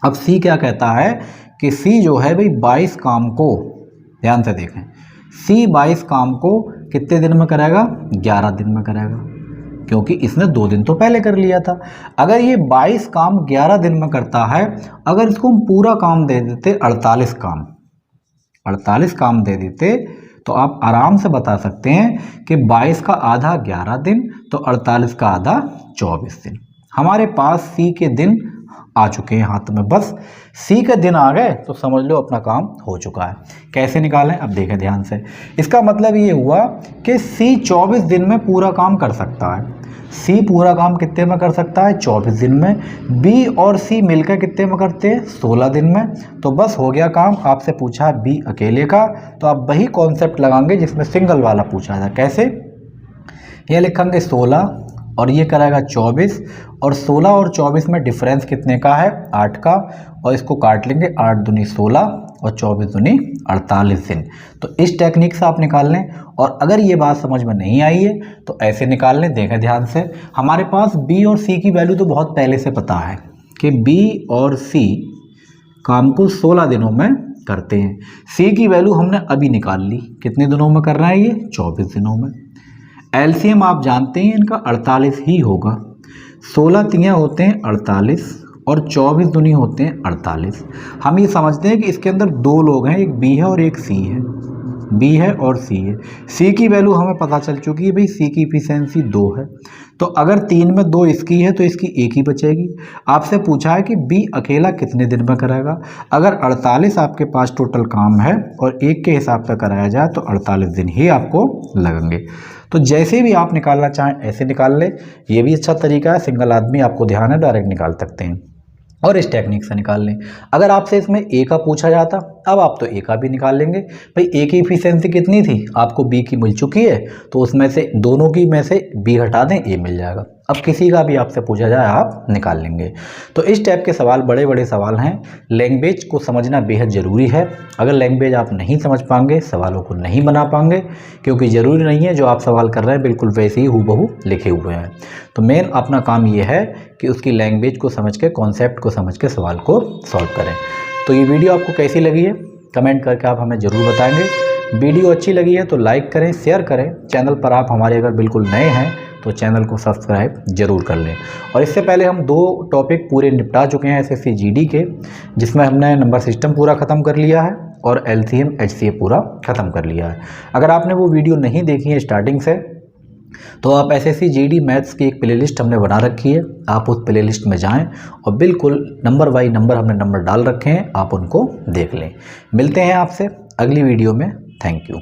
अब सी क्या कहता है कि सी जो है भाई 22 काम को, ध्यान से देखें, सी 22 काम को कितने दिन में करेगा? 11 दिन में करेगा। क्योंकि इसने 2 दिन तो पहले कर लिया था। अगर ये 22 काम 11 दिन में करता है, अगर इसको हम पूरा काम दे देते 48 काम दे देते, तो आप आराम से बता सकते हैं कि 22 का आधा 11 दिन, तो 48 का आधा 24 दिन। हमारे पास सी के दिन आ चुके हैं हाथ में, बस सी के दिन आ गए तो समझ लो अपना काम हो चुका है। कैसे निकालें, अब देखें ध्यान से। इसका मतलब ये हुआ कि सी 24 दिन में पूरा काम कर सकता है। सी पूरा काम कितने में कर सकता है, 24 दिन में। बी और सी मिलकर कितने में करते हैं, 16 दिन में। तो बस हो गया काम। आपसे पूछा है बी अकेले का, तो आप वही कॉन्सेप्ट लगाएंगे जिसमें सिंगल वाला पूछा था। कैसे, ये लिखेंगे 16 और ये कराएगा 24, और 16 और 24 में डिफरेंस कितने का है, 8 का, और इसको काट लेंगे, 8 दूनी 16 और 24 दूनी 48 दिन। तो इस टेक्निक से आप निकाल लें। और अगर ये बात समझ में नहीं आई है तो ऐसे निकाल लें। देखें ध्यान से, हमारे पास बी और सी की वैल्यू तो बहुत पहले से पता है कि बी और सी काम को 16 दिनों में करते हैं। सी की वैल्यू हमने अभी निकाल ली, कितने दिनों में कर रहा है ये, 24 दिनों में। एलसीएम आप जानते हैं इनका 48 ही होगा। 16 तियाँ होते हैं 48 और 24 दूनी होते हैं 48। हम ये समझते हैं कि इसके अंदर 2 लोग हैं, एक बी है और एक सी है। बी है और सी है। सी की वैल्यू हमें पता चल चुकी है भाई, सी की इफिशिएंसी 2 है। तो अगर 3 में 2 इसकी है तो इसकी 1 ही बचेगी। आपसे पूछा है कि बी अकेला कितने दिन में कराएगा। अगर 48 आपके पास टोटल काम है और 1 के हिसाब से कराया जाए तो 48 दिन ही आपको लगेंगे। तो जैसे भी आप निकालना चाहें ऐसे निकाल ले, ये भी अच्छा तरीका है। सिंगल आदमी आपको ध्यान है, डायरेक्ट निकाल सकते हैं और इस टेक्निक से निकाल लें। अगर आपसे इसमें ए का पूछा जाता, अब आप तो ए का भी निकाल लेंगे। भाई ए की इफिशिएंसी कितनी थी, आपको बी की मिल चुकी है, तो उसमें से दोनों की में से बी हटा दें, ए मिल जाएगा। अब किसी का भी आपसे पूछा जाए आप निकाल लेंगे। तो इस टाइप के सवाल बड़े बड़े सवाल हैं। लैंग्वेज को समझना बेहद ज़रूरी है। अगर लैंग्वेज आप नहीं समझ पाएंगे, सवालों को नहीं बना पाएंगे, क्योंकि ज़रूरी नहीं है जो आप सवाल कर रहे हैं बिल्कुल वैसे ही हूबहू लिखे हुए हैं। तो मेन अपना काम ये है कि उसकी लैंग्वेज को समझ के, कॉन्सेप्ट को समझ के सवाल को सॉल्व करें। तो ये वीडियो आपको कैसी लगी है कमेंट करके आप हमें ज़रूर बताएंगे। वीडियो अच्छी लगी है तो लाइक करें, शेयर करें। चैनल पर आप हमारे अगर बिल्कुल नए हैं तो चैनल को सब्सक्राइब जरूर कर लें। और इससे पहले हम 2 टॉपिक पूरे निपटा चुके हैं एसएससी जीडी के, जिसमें हमने नंबर सिस्टम पूरा ख़त्म कर लिया है और एलसीएम एचसीएफ पूरा ख़त्म कर लिया है। अगर आपने वो वीडियो नहीं देखी है स्टार्टिंग से, तो आप एसएससी जीडी मैथ्स की एक प्लेलिस्ट हमने बना रखी है, आप उस प्लेलिस्ट में जाएं और बिल्कुल नंबर बाई नंबर हमने नंबर डाल रखे हैं, आप उनको देख लें। मिलते हैं आपसे अगली वीडियो में। Thank you.